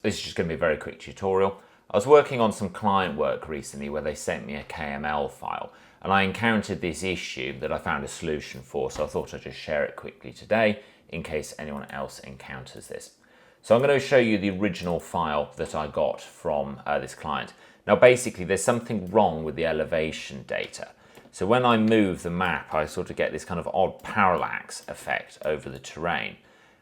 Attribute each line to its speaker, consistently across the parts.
Speaker 1: This is just going to be a very quick tutorial. I was working on some client work recently where they sent me a KML file, and I encountered this issue that I found a solution for, so I thought I'd just share it quickly today in case anyone else encounters this. So I'm going to show you the original file that I got from this client. Now basically there's something wrong with the elevation data. So when I move the map, I sort of get this kind of odd parallax effect over the terrain.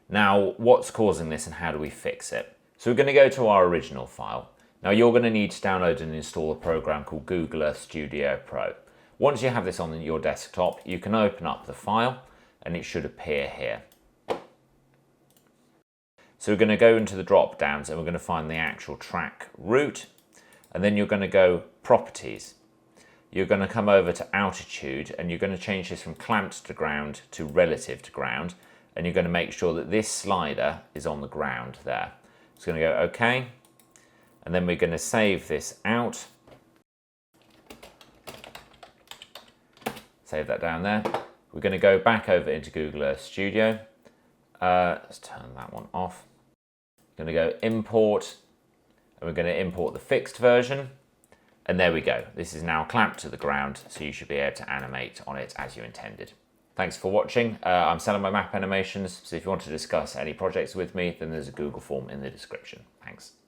Speaker 1: Now what's causing this and how do we fix it? So we're going to go to our original file. Now you're going to need to download and install a program called Google Earth Studio Pro. Once you have this on your desktop, you can open up the file and it should appear here. So we're going to go into the drop downs and we're going to find the actual track route, and then you're going to go properties. You're going to come over to altitude and you're going to change this from clamped to ground to relative to ground, and you're going to make sure that this slider is on the ground there. It's going to go OK, and then we're going to save this out. Save that down there. We're going to go back over into Google Earth Studio. Let's turn that one off. We're going to go import, and we're going to import the fixed version. And there we go. This is now clamped to the ground, so you should be able to animate on it as you intended. Thanks for watching. I'm selling my map animations, so if you want to discuss any projects with me, then there's a Google form in the description. Thanks.